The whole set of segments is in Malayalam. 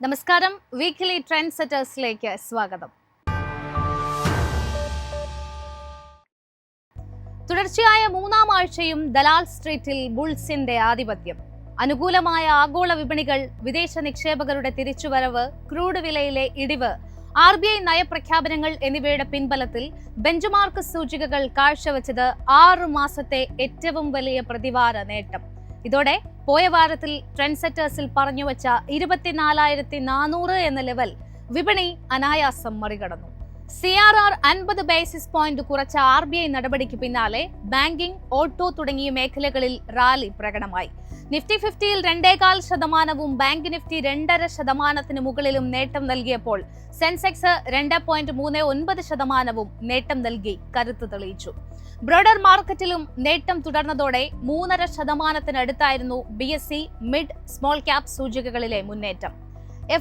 നമസ്കാരം. വീക്കിലി ട്രെൻഡ് സെറ്റേഴ്സിലേക്ക് സ്വാഗതം. തുടർച്ചയായ മൂന്നാം ആഴ്ചയും ദലാൽ സ്ട്രീറ്റിൽ ബുൾസിന്റെ ആധിപത്യം. അനുകൂലമായ ആഗോള വിപണികൾ, വിദേശ നിക്ഷേപകരുടെ തിരിച്ചുവരവ്, ക്രൂഡ് വിലയിലെ ഇടിവ്, RBI നയപ്രഖ്യാപനങ്ങൾ എന്നിവയുടെ പിൻബലത്തിൽ ബെഞ്ച്മാർക്ക് സൂചികകൾ കാഴ്ചവെച്ചത് 6 മാസത്തെ ഏറ്റവും വലിയ പ്രതിവാര നേട്ടം. ഇതോടെ പോയ വാരത്തിൽ ട്രെൻഡ് സെറ്റേഴ്സിൽ പറഞ്ഞുവച്ച 24,400 എന്ന ലെവൽ വിപണി അനായാസം മറികടന്നു. CRR 50 ബേസിസ് പോയിന്റ് കുറച്ച RBI നടപടിക്ക് പിന്നാലെ ബാങ്കിംഗ്, ഓട്ടോ തുടങ്ങിയ മേഖലകളിൽ റാലി പ്രകടമായി. നിഫ്റ്റി 50യിൽ 2.25%, ബാങ്ക് നിഫ്റ്റി 2.5% മുകളിലും നേട്ടം നൽകിയപ്പോൾ സെൻസെക്സ് 2.39% നേട്ടം നൽകി കരുത്ത് തെളിയിച്ചു. ബ്രോഡർ മാർക്കറ്റിലും നേട്ടം തുടർന്നതോടെ 3.5%-അടുത്തായിരുന്നു BSE മിഡ് സ്മോൾ ക്യാപ് സൂചികകളിലെ മുന്നേറ്റം.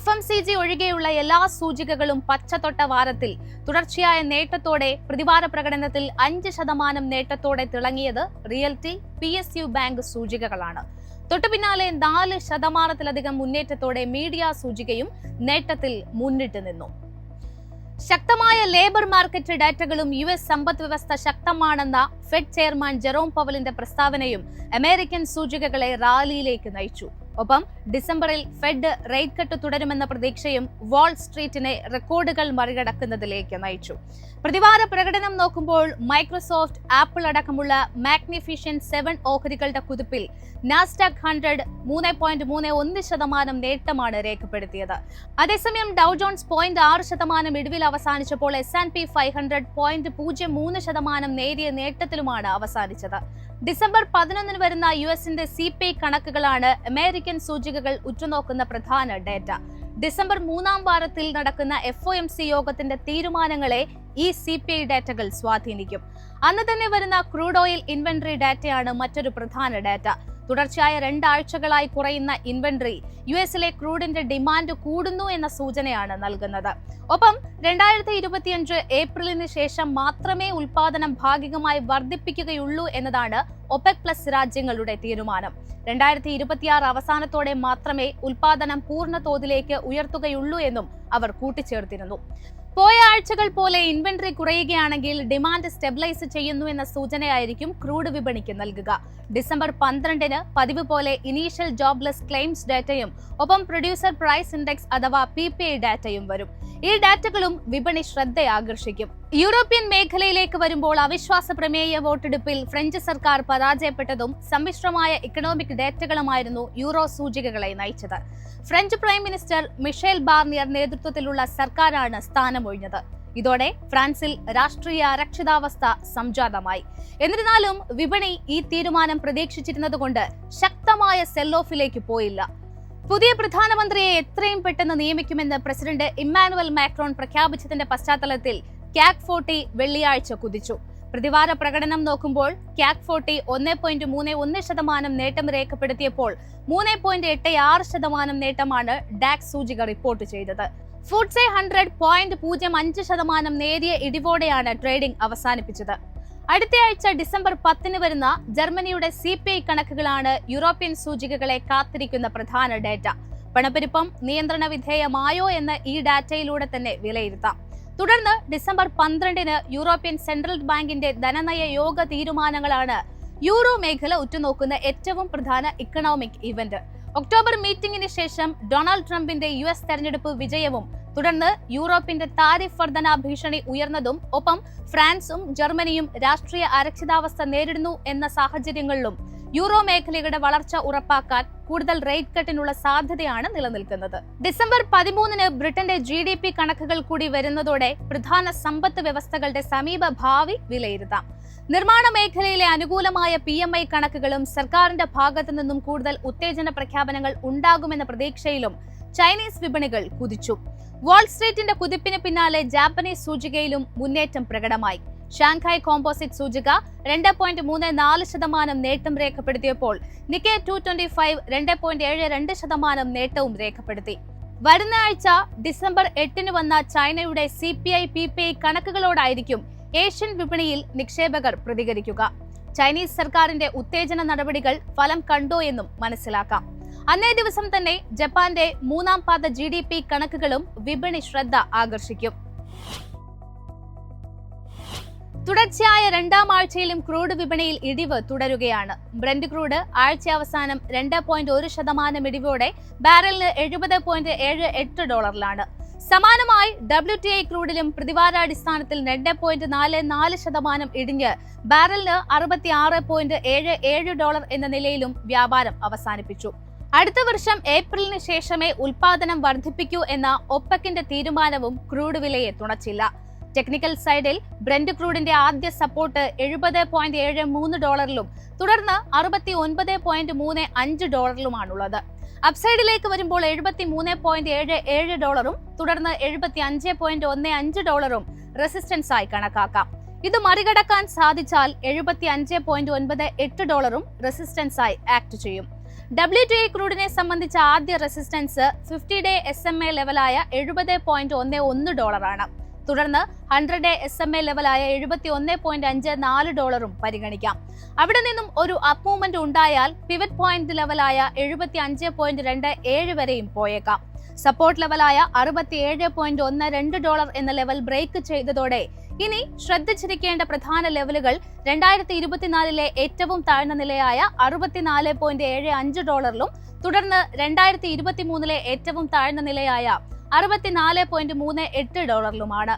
FMCG ഒഴികെയുള്ള എല്ലാ സൂചികകളും പച്ചതൊട്ട വാരത്തിൽ തുടർച്ചയായ നേട്ടത്തോടെ പ്രതിവാര പ്രകടനത്തിൽ 5% നേട്ടത്തോടെ തിളങ്ങിയത് റിയൽറ്റി, PSU ബാങ്ക് സൂചികകളാണ്. തൊട്ടു പിന്നാലെ 4%-ലധികം മുന്നേറ്റത്തോടെ മീഡിയ സൂചികയും നേട്ടത്തിൽ മുന്നിട്ട് നിന്നു. ശക്തമായ ലേബർ മാർക്കറ്റ് ഡാറ്റകളും US സമ്പദ് വ്യവസ്ഥ ശക്തമാണെന്ന ഫെഡ് ചെയർമാൻ ജെറോം പവലിന്റെ പ്രസ്താവനയും അമേരിക്കൻ സൂചികകളെ റാലിയിലേക്ക് നയിച്ചു. ഒപ്പം ഡിസംബറിൽ ഫെഡ് റേറ്റ് കട്ട് തുടരുമെന്ന പ്രതീക്ഷയും വാൾ സ്ട്രീറ്റിനെ റെക്കോർഡുകൾ മറികടക്കുന്നതിലേക്ക് നയിച്ചു. പ്രതിവാര പ്രകടനം നോക്കുമ്പോൾ മൈക്രോസോഫ്റ്റ്, ആപ്പിൾ അടക്കമുള്ള മാഗ്നിഫിഷ്യന്റ് 7 ഓഹരികളുടെ കുതിപ്പിൽ നാസ്ഡാക്ക് 100 3.31% നേട്ടമാണ് രേഖപ്പെടുത്തിയത്. അതേസമയം ഡൗ ജോൺസ് 0.6% ഇടിവിൽ അവസാനിച്ചപ്പോൾ S&P 500 0.03% നേരിയ നേട്ടത്തിലുമാണ് അവസാനിച്ചത്. ഡിസംബർ 11 വരുന്ന US-ന്റെ CPI കണക്കുകളാണ് അമേരിക്കൻ സൂചികകൾ ഉറ്റുനോക്കുന്ന പ്രധാന ഡേറ്റ. ഡിസംബർ 3-ാം വാരത്തിൽ നടക്കുന്ന FOMC യോഗത്തിന്റെ തീരുമാനങ്ങളെ ഈ CPI ഡാറ്റകൾ സ്വാധീനിക്കും. അന്ന് തന്നെ വരുന്ന ക്രൂഡ് ഓയിൽ ഇൻവെന്ററി ഡാറ്റയാണ് മറ്റൊരു പ്രധാന ഡാറ്റ. തുടർച്ചയായ 2 ആഴ്ചകളായി കുറയുന്ന ഇൻവെന്ററി US-ലെ ക്രൂഡിന്റെ ഡിമാൻഡ് കൂടുന്നു എന്ന സൂചനയാണ് നൽകുന്നത്. ഒപ്പം 2025 ഏപ്രിലിന് ശേഷം മാത്രമേ ഉൽപാദനം ഭാഗികമായി വർദ്ധിപ്പിക്കുകയുള്ളൂ എന്നതാണ് OPEC പ്ലസ് രാജ്യങ്ങളുടെ തീരുമാനം. 2026 അവസാനത്തോടെ മാത്രമേ ഉൽപാദനം പൂർണ്ണ തോതിലേക്ക് ഉയർത്തുകയുള്ളൂ എന്നും അവർ കൂട്ടിച്ചേർത്തിരുന്നു. പോയ ആഴ്ചകൾ പോലെ ഇൻവെന്ററി കുറയുകയാണെങ്കിൽ ഡിമാൻഡ് സ്റ്റെബിലൈസ് ചെയ്യുന്നു എന്ന സൂചനയായിരിക്കും ക്രൂഡ് വിപണിക്ക് നൽകുക. ഡിസംബർ 12-ന് പതിവ് പോലെ ഇനീഷ്യൽ ജോബ്ലെസ് ക്ലെയിംസ് ഡാറ്റയും ഒപ്പം പ്രൊഡ്യൂസർ പ്രൈസ് ഇൻഡെക്സ് അഥവാ PPI ഡാറ്റയും വരും. ഈ ഡാറ്റകളും വിപണി ശ്രദ്ധയാകർഷിക്കും. യൂറോപ്യൻ മേഖലയിലേക്ക് വരുമ്പോൾ അവിശ്വാസ പ്രമേയ വോട്ടെടുപ്പിൽ ഫ്രഞ്ച് സർക്കാർ പരാജയപ്പെട്ടതും സമ്മിശ്രമായ ഇക്കണോമിക് ഡാറ്റകളുമായിരുന്നു യൂറോ സൂചികകളെ നയിച്ചത്. ഫ്രഞ്ച് പ്രൈം മിനിസ്റ്റർ മിഷേൽ ബാർണിയർ നേതൃത്വത്തിലുള്ള സർക്കാരാണ് സ്ഥാനമൊഴിഞ്ഞത്. ഇതോടെ ഫ്രാൻസിൽ രാഷ്ട്രീയ അരക്ഷിതാവസ്ഥ സംജാതമായി. എന്നിരുന്നാലും വിപണി ഈ തീരുമാനം പ്രതീക്ഷിച്ചിരുന്നതുകൊണ്ട് ശക്തമായ സെൽ ഓഫിലേക്ക് പോയില്ല. പുതിയ പ്രധാനമന്ത്രിയെ എത്രയും പെട്ടെന്ന് നിയമിക്കുമെന്ന് പ്രസിഡന്റ് ഇമ്മാനുവൽ മാക്രോൺ പ്രഖ്യാപിച്ചതിന്റെ പശ്ചാത്തലത്തിൽ CAC 40 വെള്ളിയാഴ്ച കുതിച്ചു. പ്രതിവാര പ്രകടനം നോക്കുമ്പോൾ CAC 40 1.31% നേട്ടം രേഖപ്പെടുത്തിയപ്പോൾ 3.86% നേട്ടമാണ് ഡാക്സ് സൂചിക റിപ്പോർട്ട് ചെയ്തത്. FTSE 100 0.05% നേരിയ ഇടിവോടെയാണ് ട്രേഡിംഗ് അവസാനിപ്പിച്ചത്. അടുത്തയാഴ്ച ഡിസംബർ 10-ന് വരുന്ന ജർമ്മനിയുടെ CPI കണക്കുകളാണ് യൂറോപ്യൻ സൂചികകളെ കാത്തിരിക്കുന്ന പ്രധാന ഡാറ്റ. പണപ്പെരുപ്പം നിയന്ത്രണ വിധേയമായോ എന്ന് ഈ ഡാറ്റയിലൂടെ തന്നെ വിലയിരുത്താം. തുടർന്ന് ഡിസംബർ 12-ന് യൂറോപ്യൻ സെൻട്രൽ ബാങ്കിന്റെ ധനനയ യോഗ തീരുമാനങ്ങളാണ് യൂറോ മേഖല ഉറ്റുനോക്കുന്ന ഏറ്റവും പ്രധാന ഇക്കണോമിക് ഇവന്റ്. ഒക്ടോബർ മീറ്റിംഗിന് ശേഷം ഡൊണാൾഡ് ട്രംപിന്റെ US തെരഞ്ഞെടുപ്പ് വിജയവും തുടർന്ന് യൂറോപ്പിന്റെ താരിഫ് വർധന ഭീഷണി ഉയർന്നതും ഒപ്പം ഫ്രാൻസും ജർമ്മനിയും രാഷ്ട്രീയ അരക്ഷിതാവസ്ഥ നേരിടുന്നു എന്ന സാഹചര്യങ്ങളിലും യൂറോ മേഖലയുടെ വളർച്ച ഉറപ്പാക്കാൻ കൂടുതൽ റേറ്റ് കട്ടിനുള്ള സാധ്യതയാണ് നിലനിൽക്കുന്നത്. ഡിസംബർ 13-ന് ബ്രിട്ടന്റെ GDP കണക്കുകൾ കൂടി വരുന്നതോടെ പ്രധാന സമ്പത്ത് വ്യവസ്ഥകളുടെ സമീപ ഭാവി വിലയിരുത്താം. നിർമ്മാണ മേഖലയിലെ അനുകൂലമായ PMI കണക്കുകളും സർക്കാരിന്റെ ഭാഗത്തു നിന്നും കൂടുതൽ ഉത്തേജന പ്രഖ്യാപനങ്ങൾ ഉണ്ടാകുമെന്ന പ്രതീക്ഷയിലും ചൈനീസ് വിപണികൾ കുതിച്ചു. വാൾ സ്ട്രീറ്റിന്റെ കുതിപ്പിന് പിന്നാലെ ജാപ്പനീസ് സൂചികയിലും മുന്നേറ്റം പ്രകടമായി. ഷാങ്ഹായ് കോമ്പോസിറ്റ് സൂചിക 2.34% നേട്ടം രേഖപ്പെടുത്തിയപ്പോൾ നിക്കേ 225 2.72% നേട്ടവും രേഖപ്പെടുത്തി. വരുന്ന ആഴ്ച ഡിസംബർ 8-ന് വന്ന ചൈനയുടെ CPI PPI കണക്കുകളോടായിരിക്കും ഏഷ്യൻ വിപണിയിൽ നിക്ഷേപകർ പ്രതികരിക്കുക. ചൈനീസ് സർക്കാരിന്റെ ഉത്തേജന നടപടികൾ ഫലം കണ്ടോ എന്നും മനസ്സിലാക്കാം. അന്നേ ദിവസം തന്നെ ജപ്പാന്റെ മൂന്നാം പാദ GDP കണക്കുകളും വിപണി ശ്രദ്ധ ആകർഷിക്കും. തുടർച്ചയായ രണ്ടാം ആഴ്ചയിലും ക്രൂഡ് വിപണിയിൽ ഇടിവ് തുടരുകയാണ്. ബ്രന്റ് ക്രൂഡ് ആഴ്ച അവസാനം 2.1% ഇടിവോടെ ബാരലിന് $70.78. സമാനമായി WTI ക്രൂഡിലും പ്രതിവാരാടിസ്ഥാനത്തിൽ 2.44% ഇടിഞ്ഞ് ബാരലിന് $66.77 എന്ന നിലയിലും വ്യാപാരം അവസാനിപ്പിച്ചു. അടുത്ത വർഷം ഏപ്രിലിന് ശേഷമേ ഉൽപാദനം വർദ്ധിപ്പിക്കൂ എന്ന ഒപെക്കിന്റെ തീരുമാനവും ക്രൂഡ് വിലയെ തുണച്ചില്ല. ടെക്നിക്കൽ സൈഡിൽ ബ്രന്റ് ക്രൂഡിന്റെ ആദ്യ സപ്പോർട്ട് $70.73 തുടർന്ന് $69.35 അപ്സൈഡിലേക്ക് വരുമ്പോൾ $73.77 തുടർന്ന് $75.15 റെസിസ്റ്റൻസ് ആയി കണക്കാക്കാം. ഇത് മറികടക്കാൻ സാധിച്ചാൽ $75.98 റെസിസ്റ്റൻസ് ആയി ആക്ട് ചെയ്യും. WTI ക്രൂഡിനെ സംബന്ധിച്ച ആദ്യ റെസിസ്റ്റൻസ് 50-ഡേ SMA ലെവലായ $70.11 ആണ്. തുടർന്ന് 100-ഡേ SMA ലെവലായ $71.54 പരിഗണിക്കാം. അവിടെ നിന്നും ഒരു അപ്പ് മൂവ്മെന്റ് ഉണ്ടായാൽ പിവറ്റ് പോയിന്റ് ലെവലായ 75.27 വരെയും പോയേക്കാം. സപ്പോർട്ട് ലെവലായ $67.12 എന്ന ലെവൽ ബ്രേക്ക് ചെയ്തതോടെ ഇനി ശ്രദ്ധിച്ചിരിക്കേണ്ട പ്രധാന ലെവലുകൾ 2024 ഏറ്റവും താഴ്ന്ന നിലയായ $64.75 തുടർന്ന് 2023 ഏറ്റവും താഴ്ന്ന നിലയായ $64.38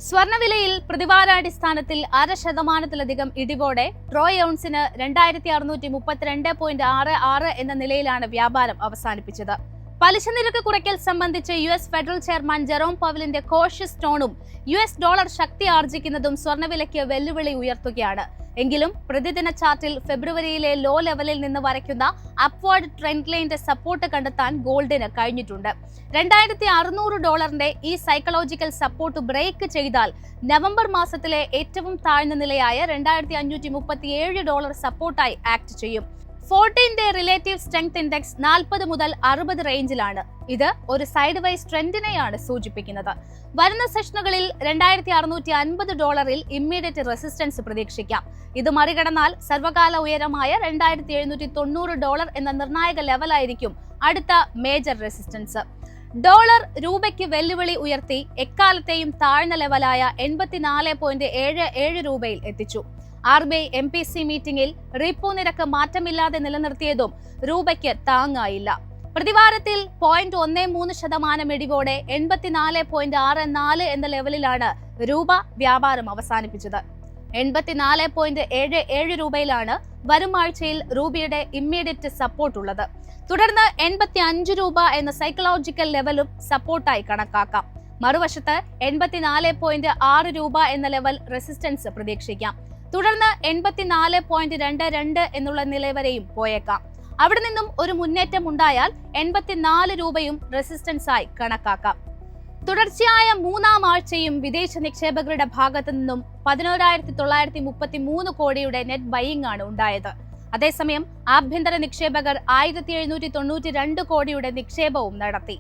സ്വർണ്ണവിലയിൽ പ്രതിവാരാടിസ്ഥാനത്തിൽ 0.5% ഇടിവോടെ ട്രോയ് ഔൺസിന് 2632.66 എന്ന നിലയിലാണ് വ്യാപാരം അവസാനിപ്പിച്ചത്. പലിശ നിരക്ക് കുറയ്ക്കൽ സംബന്ധിച്ച് US ഫെഡറൽ ചെയർമാൻ ജെറോം പവലിന്റെ കോഷ്യസ് ടോണും US ഡോളർ ശക്തി ആർജിക്കുന്നതും സ്വർണ്ണവിലയ്ക്ക് വെല്ലുവിളി ഉയർത്തുകയാണ്. എങ്കിലും പ്രതിദിന ചാർട്ടിൽ ഫെബ്രുവരിയിലെ ലോ ലെവലിൽ നിന്ന് വരയ്ക്കുന്ന അപ്വേർഡ് ട്രെൻഡ് ലൈനിന്റെ സപ്പോർട്ട് കണ്ടെത്താൻ ഗോൾഡിന് കഴിഞ്ഞിട്ടുണ്ട്. $2600 ഈ സൈക്കോളജിക്കൽ സപ്പോർട്ട് ബ്രേക്ക് ചെയ്താൽ നവംബർ മാസത്തിലെ ഏറ്റവും താഴ്ന്ന നിലയായ $2537 സപ്പോർട്ടായി ആക്ട് ചെയ്യും. 14-ഡേ റിലേറ്റീവ് സ്ട്രെങ്ത് ഇൻഡെക്സ് 40 മുതൽ 60 റേഞ്ചിലാണ്. ഇത് ഒരു സൈഡ് വൈസ് ട്രെൻഡിനെയാണ് സൂചിപ്പിക്കുന്നത്. വരുന്ന സെഷനുകളിൽ $2650 ഇമ്മീഡിയറ്റ് റെസിസ്റ്റൻസ് പ്രതീക്ഷിക്കാം. ഇത് മറികടന്നാൽ സർവകാല ഉയരമായ $2790 എന്ന നിർണായക ലെവലായിരിക്കും അടുത്ത മേജർ റെസിസ്റ്റൻസ്. ഡോളർ രൂപയ്ക്ക് വെല്ലുവിളി ഉയർത്തി എക്കാലത്തെയും താഴ്ന്ന ലെവലായ 84.77 രൂപയിൽ എത്തിച്ചു. RBI MPC മീറ്റിംഗിൽ റിപ്പോ നിരക്ക് മാറ്റമില്ലാതെ നിലനിർത്തിയതും രൂപയ്ക്ക് താങ്ങായില്ല. പ്രതിവാരത്തിൽ 0.13% ഇടിവോടെ 84.64 എന്ന ലെവലിലാണ് രൂപ വ്യാപാരം അവസാനിപ്പിച്ചത്. 84.77 രൂപയിലാണ് വരും ആഴ്ചയിൽ രൂപയുടെ ഇമ്മീഡിയറ്റ് സപ്പോർട്ട് ഉള്ളത്. തുടർന്ന് 85 രൂപ എന്ന സൈക്കോളജിക്കൽ ലെവലും സപ്പോർട്ടായി കണക്കാക്കാം. മറുവശത്ത് 84.6 രൂപ എന്ന ലെവൽ റെസിസ്റ്റൻസ് പ്രതീക്ഷിക്കാം. തുടർന്ന് 84.22 എന്നുള്ള നില വരെയും പോയേക്കാം. അവിടെ നിന്നും ഒരു മുന്നേറ്റം ഉണ്ടായാൽ 84 രൂപയും റെസിസ്റ്റൻസ് ആയി കണക്കാക്കാം. തുടർച്ചയായ മൂന്നാം ആഴ്ചയും വിദേശ നിക്ഷേപകരുടെ ഭാഗത്തു നിന്നും 11,933 കോടിയുടെ നെറ്റ് ബൈയിങ് ആണ് ഉണ്ടായത്. അതേസമയം ആഭ്യന്തര നിക്ഷേപകർ 1,792 കോടിയുടെ നിക്ഷേപവും നടത്തി.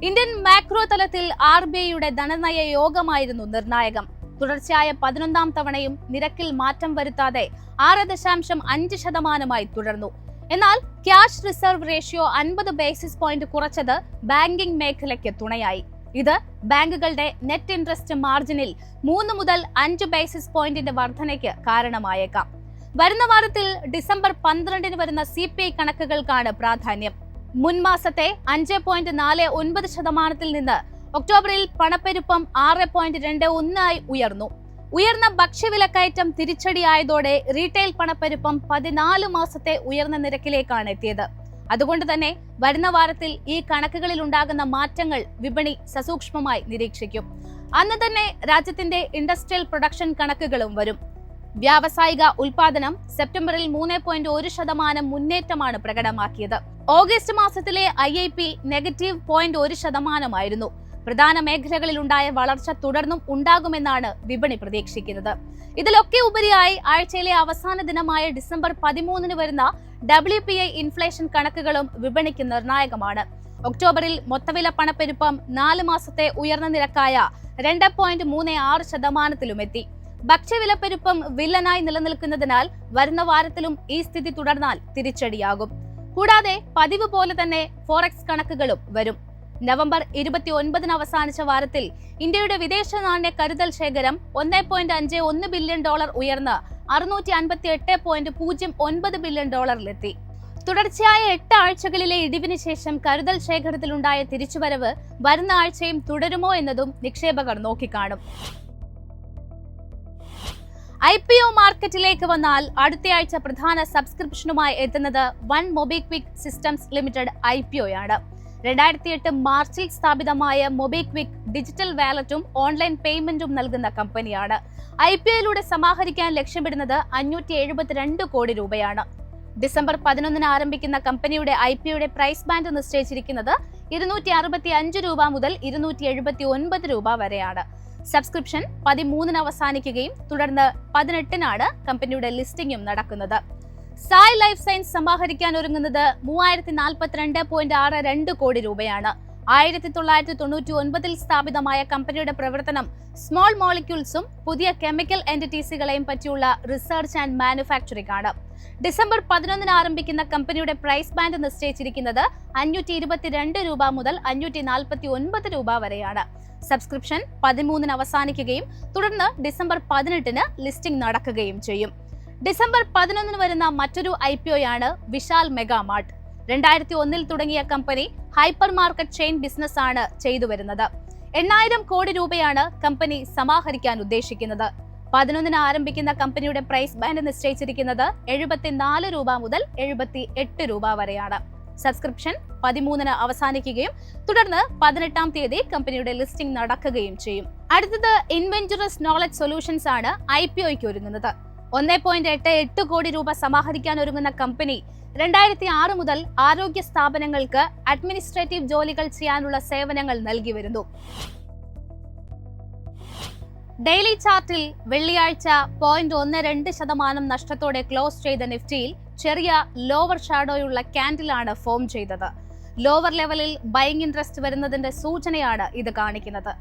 ഇന്ത്യൻ മാക്രോ തലത്തിൽ RBIയുടെ ധനനയ യോഗമായിരുന്നു നിർണായകം. തുടർച്ചയായ 11ാം തവണയും നിരക്കിൽ മാറ്റം വരുത്താതെ 6.5% തുടർന്നു. എന്നാൽ cash reserve ratio 50 basis point കുറച്ചത് ബാങ്കിംഗ് മേഖലയ്ക്ക് തുണയായി. ഇത് ബാങ്കുകളുടെ നെറ്റ് ഇൻട്രസ്റ്റ് മാർജിനിൽ 3 മുതൽ 5 ബേസിസ് പോയിന്റിന്റെ വർധനയ്ക്ക് കാരണമായേക്കാം. വരുന്ന വാരത്തിൽ ഡിസംബർ 12 വരുന്ന CPI കണക്കുകൾക്കാണ് പ്രാധാന്യം. മുൻമാസത്തെ 5.49% നിന്ന് ഒക്ടോബറിൽ പണപ്പെരുപ്പം 6.21 ഉയർന്നു. ഉയർന്ന ഭക്ഷ്യവിലക്കയറ്റം തിരിച്ചടിയായതോടെ റീറ്റെയിൽ പണപ്പെരുപ്പം 14 മാസത്തെ ഉയർന്ന നിരക്കിലേക്കാണ് എത്തിയത്. അതുകൊണ്ട് തന്നെ വരുന്ന വാരത്തിൽ ഈ കണക്കുകളിൽ ഉണ്ടാകുന്ന മാറ്റങ്ങൾ വിപണി സസൂക്ഷ്മമായി നിരീക്ഷിക്കും. അന്ന് തന്നെ രാജ്യത്തിന്റെ ഇൻഡസ്ട്രിയൽ പ്രൊഡക്ഷൻ കണക്കുകളും വരും. വ്യാവസായിക ഉൽപാദനം സെപ്റ്റംബറിൽ 3.1% മുന്നേറ്റമാണ് പ്രകടമാക്കിയത്. ഓഗസ്റ്റ് മാസത്തിലെ IIP -0.1% പ്രധാന മേഖലകളിൽ ഉണ്ടായ വളർച്ച തുടർന്നും ഉണ്ടാകുമെന്നാണ് വിപണി പ്രതീക്ഷിക്കുന്നത്. ഇതിലൊക്കെ ഉപരിയായി ആഴ്ചയിലെ അവസാന ദിനമായ ഡിസംബർ 13 വരുന്ന WPI ഇൻഫ്ലേഷൻ കണക്കുകളും വിപണിക്ക് നിർണായകമാണ്. ഒക്ടോബറിൽ മൊത്തവില പണപ്പെരുപ്പം 4 മാസത്തെ ഉയർന്ന നിരക്കായ 2.36% എത്തി. ഭക്ഷ്യവിലപ്പെരുപ്പം വില്ലനായി നിലനിൽക്കുന്നതിനാൽ വരുന്ന വാരത്തിലും ഈ സ്ഥിതി തുടർന്നാൽ തിരിച്ചടിയാകും. കൂടാതെ പതിവ് പോലെ തന്നെ ഫോറക്സ് കണക്കുകളും വരും. നവംബർ 29 അവസാനിച്ച വാരത്തിൽ ഇന്ത്യയുടെ വിദേശ നാണ്യ കരുതൽ ശേഖരം $1.51 ബില്യൺ ഉയർന്ന് $658.09 ബില്യൺ തുടർച്ചയായ 8 ആഴ്ചകളിലെ ഇടിവിന് ശേഷം കരുതൽ ശേഖരത്തിലുണ്ടായ തിരിച്ചുവരവ് വരുന്ന ആഴ്ചയും തുടരുമോ എന്നതും നിക്ഷേപകർ നോക്കിക്കാണും. IPO മാർക്കറ്റിലേക്ക് വന്നാൽ അടുത്തയാഴ്ച പ്രധാന സബ്സ്ക്രിപ്ഷനുമായി എത്തുന്നത് വൺ മൊബിക്വിക് സിസ്റ്റംസ് ലിമിറ്റഡ് IPOയാണ്. 2008 മാർച്ചിൽ സ്ഥാപിതമായ മൊബിക്വിക് ഡിജിറ്റൽ വാലറ്റും ഓൺലൈൻ പേയ്മെന്റും നൽകുന്ന കമ്പനിയാണ്. IPOയിലൂടെ സമാഹരിക്കാൻ ലക്ഷ്യമിടുന്നത് 572 കോടി രൂപയാണ്. ഡിസംബർ 11 ആരംഭിക്കുന്ന കമ്പനിയുടെ IPOയുടെ പ്രൈസ് ബാൻഡ് നിശ്ചയിച്ചിരിക്കുന്നത് 265 രൂപ മുതൽ 279 രൂപ വരെയാണ്. സബ്സ്ക്രിപ്ഷൻ 13 അവസാനിക്കുകയും തുടർന്ന് 18 കമ്പനിയുടെ ലിസ്റ്റിംഗും നടക്കുന്നത്. സായ് ലൈഫ് സയൻസ് സമാഹരിക്കാൻ ഒരുങ്ങുന്നത് 3042.62 കോടി രൂപയാണ്. 1999 സ്ഥാപിതമായ കമ്പനിയുടെ പ്രവർത്തനം സ്മോൾ മോളിക്യൂൾസും പുതിയ കെമിക്കൽ എന്റിറ്റീസുകളെയും പറ്റിയുള്ള റിസർച്ച് ആൻഡ് മാനുഫാക്ചറിംഗ് ആണ്. ഡിസംബർ 11 ആരംഭിക്കുന്ന കമ്പനിയുടെ പ്രൈസ് ബാൻഡ് നിശ്ചയിച്ചിരിക്കുന്നത് 522 രൂപ മുതൽ 549 രൂപ വരെയാണ്. സബ്സ്ക്രിപ്ഷൻ 13 അവസാനിക്കുകയും തുടർന്ന് ഡിസംബർ 18 ലിസ്റ്റിംഗ് നടക്കുകയും ചെയ്യും. ഡിസംബർ 11 വരുന്ന മറ്റൊരു IPOയാണ് വിശാൽ മെഗാമാർട്ട്. 2001 തുടങ്ങിയ company hyper market chain business ആണ് ചെയ്തു വരുന്നത്. 8000 കോടി രൂപയാണ് കമ്പനി സമാഹരിക്കാൻ ഉദ്ദേശിക്കുന്നത്. 11 ആരംഭിക്കുന്ന കമ്പനിയുടെ പ്രൈസ് ബാൻഡ് നിശ്ചയിച്ചിരിക്കുന്നത് 74 രൂപ മുതൽ 78 രൂപ വരെയാണ്. സബ്സ്ക്രിപ്ഷൻ 13 അവസാനിക്കുകയും തുടർന്ന് 18 തീയതി കമ്പനിയുടെ ലിസ്റ്റിംഗ് നടക്കുകയും ചെയ്യും. അടുത്തത് ഇൻവെഞ്ചറസ് നോളജ് സൊല്യൂഷൻസ് ആണ് IPOയ്ക്ക് ഒരുങ്ങുന്നത്. 1.88 കോടി രൂപ സമാഹരിക്കാൻ ഒരുങ്ങുന്ന കമ്പനി 2006 മുതൽ ആരോഗ്യ സ്ഥാപനങ്ങൾക്ക് അഡ്മിനിസ്ട്രേറ്റീവ് ജോലികൾ ചെയ്യാനുള്ള സേവനങ്ങൾ നൽകി വരുന്നു. ഡെയിലി ചാർട്ടിൽ വെള്ളിയാഴ്ച 0.12% നഷ്ടത്തോടെ ക്ലോസ് ചെയ്ത നിഫ്റ്റിയിൽ ചെറിയ ലോവർ ഷാഡോയുള്ള ക്യാൻഡിലാണ് ഫോം ചെയ്തത്. ലോവർ ലെവലിൽ ബൈയിങ് ഇൻട്രസ്റ്റ് വരുന്നതിന്റെ സൂചനയാണ് ഇത് കാണിക്കുന്നത്.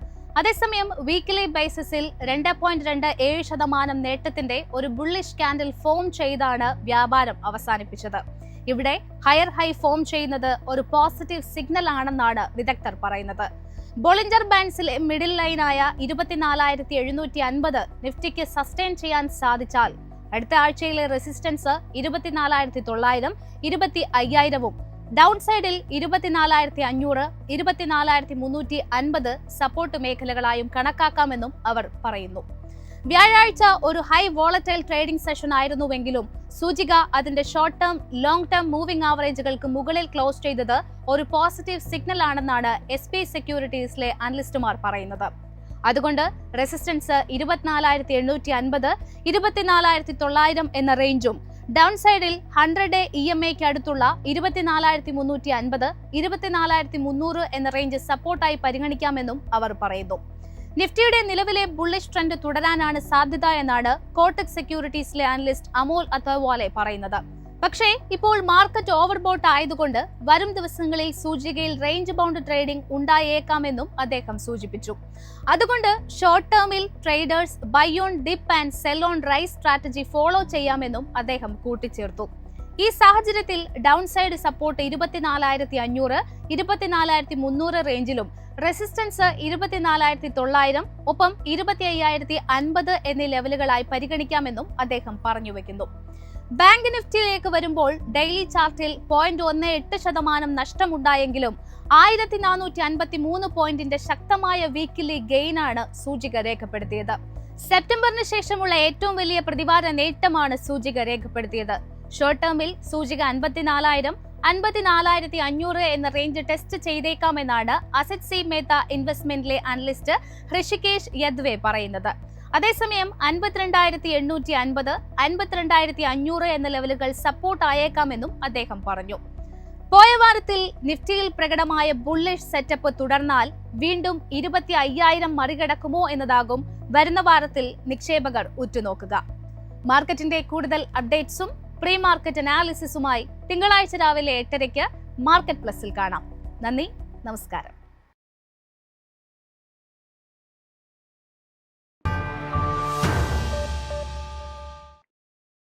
അതേസമയം വീക്കിലി ബേസിസിൽ 2.27% നേട്ടത്തിന്റെ ഒരു ബുള്ളിഷ് ക്യാൻഡിൽ ഫോം ചെയ്താണ് വ്യാപാരം അവസാനിപ്പിച്ചത്. ഇവിടെ ഹയർ ഹൈ ഫോം ചെയ്യുന്നത് ഒരു പോസിറ്റീവ് സിഗ്നൽ ആണെന്നാണ് വിദഗ്ധർ പറയുന്നത്. ബോളിഞ്ചർ ബാൻഡ്സിലെ മിഡിൽ ലൈനായ 24,750 നിഫ്റ്റിക്ക് സസ്റ്റെയിൻ ചെയ്യാൻ സാധിച്ചാൽ അടുത്ത ആഴ്ചയിലെ റെസിസ്റ്റൻസ് 24,900, 25,000 ഡൗൺ സൈഡിൽ 24,500, 24,350 സപ്പോർട്ട് മേഖലകളായും കണക്കാക്കാമെന്നും അവർ പറയുന്നു. വ്യാഴാഴ്ച ഒരു ഹൈ വോളറ്റൈൽ ട്രേഡിംഗ് സെഷൻ ആയിരുന്നുവെങ്കിലും സൂചിക അതിന്റെ short term long term moving ആവറേജുകൾക്ക് മുകളിൽ ക്ലോസ് ചെയ്തത് ഒരു പോസിറ്റീവ് സിഗ്നൽ ആണെന്നാണ് SP സെക്യൂരിറ്റീസിലെ അനലിസ്റ്റുമാർ പറയുന്നത്. അതുകൊണ്ട് റെസിസ്റ്റൻസ് 24,850, 24,900 എന്ന റേഞ്ചും ഡൗൺ സൈഡിൽ 100-day EMAയ്ക്ക് അടുത്തുള്ള 24,350, 24,300 എന്ന റേഞ്ച് സപ്പോർട്ടായി പരിഗണിക്കാമെന്നും അവർ പറയുന്നു. നിഫ്റ്റിയുടെ നിലവിലെ ബുള്ളിഷ് ട്രെൻഡ് തുടരാനാണ് സാധ്യത എന്നാണ് കോട്ടക് സെക്യൂരിറ്റീസിലെ അനലിസ്റ്റ് അമോൽ അത്തർവാലെ പറയുന്നത്. പക്ഷേ ഇപ്പോൾ മാർക്കറ്റ് ഓവർബോട്ട് ആയതുകൊണ്ട് വരും ദിവസങ്ങളിൽ സൂചികയിൽ റേഞ്ച് ബൗണ്ട് ട്രേഡിംഗ് ഉണ്ടായേക്കാമെന്നും അദ്ദേഹം സൂചിപ്പിച്ചു. അതുകൊണ്ട് ഷോർട്ട് ടേമിൽ traders buy on dip and sell on rise strategy follow ചെയ്യാമെന്നും അദ്ദേഹം കൂട്ടിച്ചേർത്തു. ഈ സാഹചര്യത്തിൽ ഡൗൺ സൈഡ് സപ്പോർട്ട് 24,500, 24,300 റേഞ്ചിലും റെസിസ്റ്റൻസ് 24,900 ഒപ്പം 25,050 എന്നീ ലെവലുകളായി പരിഗണിക്കാമെന്നും അദ്ദേഹം പറഞ്ഞു വെക്കുന്നു. ബാങ്ക് നിഫ്റ്റിയിലേക്ക് വരുമ്പോൾ ഡെയിലി ചാർട്ടിൽ 0.18% നഷ്ടമുണ്ടായെങ്കിലും 1,453 പോയിന്റിന്റെ ശക്തമായ വീക്കിലി ഗെയിനാണ് സൂചിക രേഖപ്പെടുത്തിയത്. സെപ്റ്റംബറിന് ശേഷമുള്ള ഏറ്റവും വലിയ പ്രതിവാര നേട്ടമാണ് സൂചിക രേഖപ്പെടുത്തിയത്. ഷോർട്ട് ടേമിൽ സൂചിക 54,000, 54,500 എന്ന റേഞ്ച് ടെസ്റ്റ് ചെയ്തേക്കാമെന്നാണ് അസറ്റ് സി മേത്ത ഇൻവെസ്റ്റ്മെന്റിലെ അനലിസ്റ്റ് ഹൃഷികേഷ് യദ്വെ പറയുന്നത്. അതേസമയം 52,850, 52,500 എന്ന ലെവലുകൾ സപ്പോർട്ട് ആയേക്കാമെന്നും അദ്ദേഹം പറഞ്ഞു. പോയ വാരത്തിൽ നിഫ്റ്റിയിൽ പ്രകടമായ ബുള്ളിഷ് സെറ്റപ്പ് തുടർന്നാൽ വീണ്ടും 25,000 മറികടക്കുമോ എന്നതാകും വരുന്ന വാരത്തിൽ നിക്ഷേപകർ ഉറ്റുനോക്കുക. മാർക്കറ്റിന്റെ കൂടുതൽ അപ്ഡേറ്റ്സും പ്രീ മാർക്കറ്റ് അനാലിസിസുമായി തിങ്കളാഴ്ച രാവിലെ 8:30 മാർക്കറ്റ് പ്ലസിൽ കാണാം. നന്ദി, നമസ്കാരം.